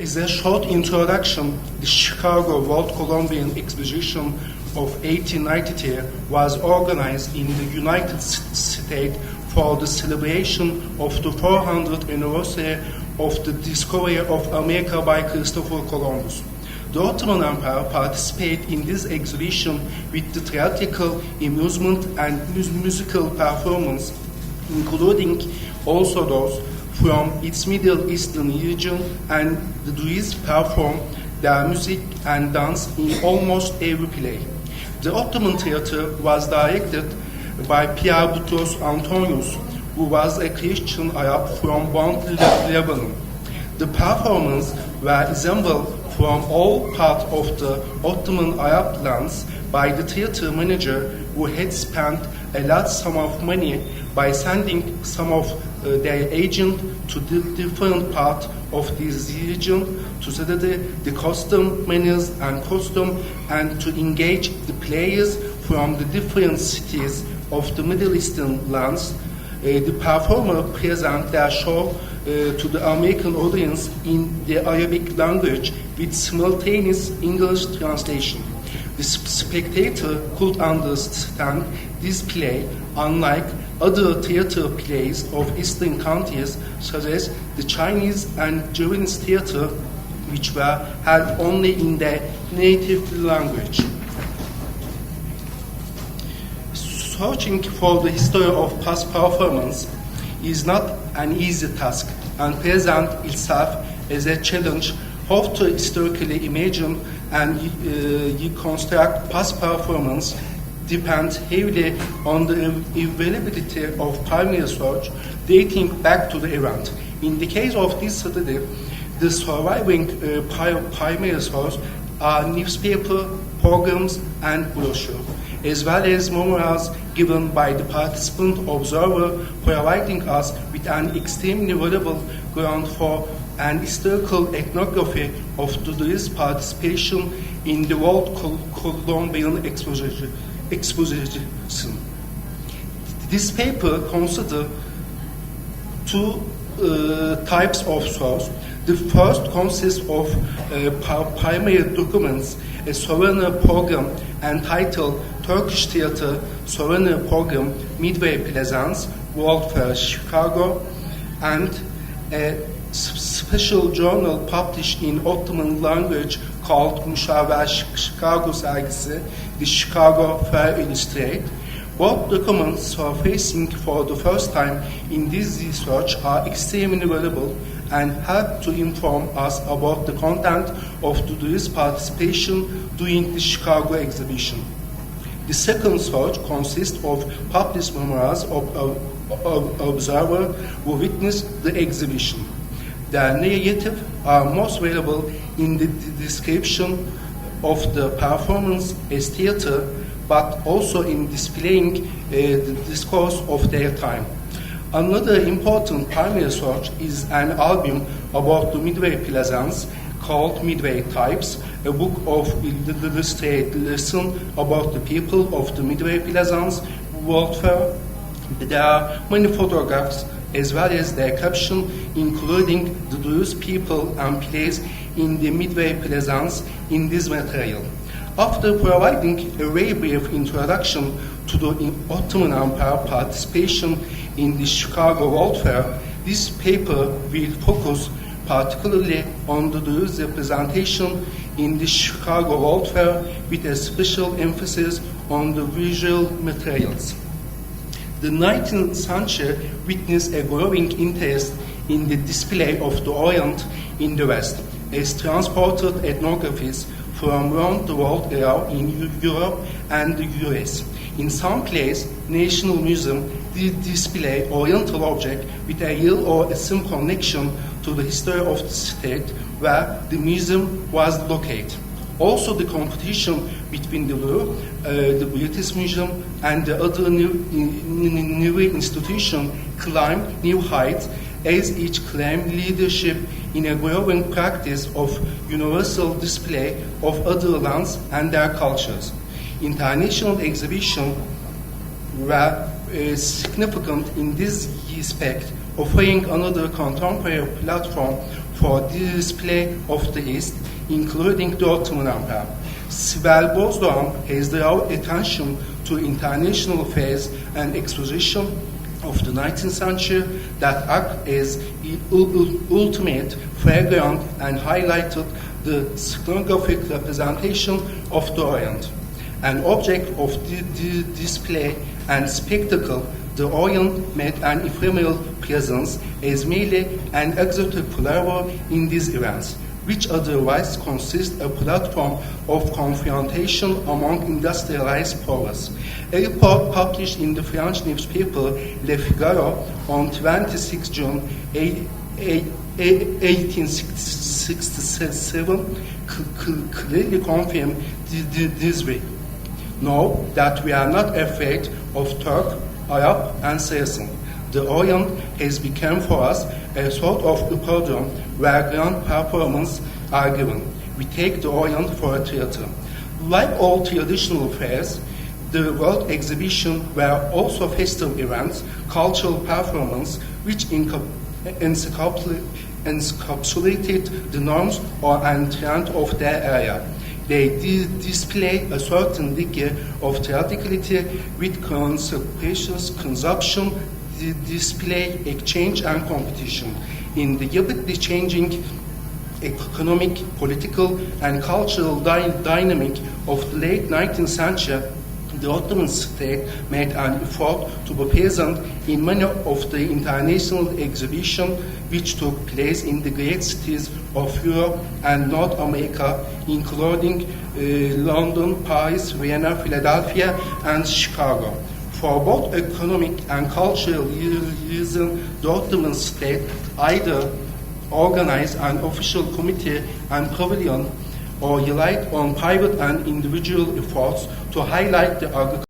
As a short introduction, the Chicago World Columbian Exposition of 1893 was organized in the United States for the celebration of the 400th anniversary of the discovery of America by Christopher Columbus. The Ottoman Empire participated in this exhibition with the theatrical amusement and musical performance, including also those from its Middle Eastern region, and the Druze performed their music and dance in almost every play. The Ottoman theater was directed by Pierre Boutros Antonius, who was a Christian Arab from Beirut, Lebanon. The performances were assembled from all parts of the Ottoman Arab lands by the theater manager, who had spent a large sum of money by sending some of their agents to the different parts of this region to study the custom, manners, and costume, and to engage the players from the different cities of the Middle Eastern lands. The performer present their show to the American audience in the Arabic language with simultaneous English translation. The spectator could understand this play unlike other theater plays of Eastern countries, such as the Chinese and Japanese theater, which were held only in their native language. Searching for the history of past performance is not an easy task and presents itself as a challenge. How to historically imagine and reconstruct past performance depends heavily on the availability of primary source dating back to the event. In the case of this study, the surviving primary source are newspaper, programs, and brochures, as well as memorials given by the participant observer, providing us with an extremely valuable ground for an historical ethnography of today's participation in the World Columbian Exposition. This paper considers two types of source. The first consists of primary documents, a souvenir program entitled Turkish Theater Souvenir Program Midway Plaisance, World Fair Chicago, and a special journal published in Ottoman language called Müşavver Chicago Sergisi, the Chicago Fair Illustrated. Both documents surfacing for the first time in this research are extremely valuable and help to inform us about the content of today's participation during the Chicago exhibition. The second source consists of published memoirs of observers who witnessed the exhibition. Their narrative are most valuable in the description of the performance as theater, but also in displaying the discourse of their time. Another important primary source is an album about the Midway Plaisance called Midway Types, a book of illustrated lessons about the people of the Midway Plaisance World Fair. There are many photographs as well as their caption, including the Druze people and place in the Midway Plaisance in this material. After providing a very brief introduction to the Ottoman Empire participation in the Chicago World Fair, this paper will focus particularly on the Druze representation in the Chicago World Fair with a special emphasis on the visual materials. The 19th century witnessed a growing interest in the display of the Orient in the West, as transported ethnographies from around the world arrived in Europe and the US. In some places, National Museum did display Oriental objects with a real or assumed connection to the history of the state where the museum was located. Also, the competition between the Louvre, the British Museum, and the other new institution climbed new heights as each claimed leadership in a growing practice of universal display of other lands and their cultures. International exhibitions were significant in this respect, offering another contemporary platform for the display of the East, including the Ottoman Empire. Sibel Bozdoğan has drawn attention to international affairs and exposition of the 19th century that act as ultimate flagrant and highlighted the scenographic representation of the Orient. An object of the display and spectacle, the Orient made an ephemeral presence as merely an exotic flavor in these events, which otherwise consist a platform of confrontation among industrialized powers. A report published in the French newspaper Le Figaro on 26 June 1867 clearly confirmed this way. Know that we are not afraid of Turk, Arab, and Saracen. The Orient has become for us a sort of hippodrome where grand performances are given. We take the Orient for a theater. Like all traditional fairs, the World Exhibition were also festive events, cultural performances, which encapsulated the norms and trend of their area. They display a certain degree of theatricality with consumption, display, exchange, and competition. In the rapidly changing economic, political, and cultural dynamic of the late 19th century, the Ottoman state made an effort to be present in many of the international exhibitions which took place in the great cities of Europe and North America, including London, Paris, Vienna, Philadelphia, and Chicago. For both economic and cultural reasons, the Ottoman state either organized an official committee and pavilion or relied on private and individual efforts to highlight the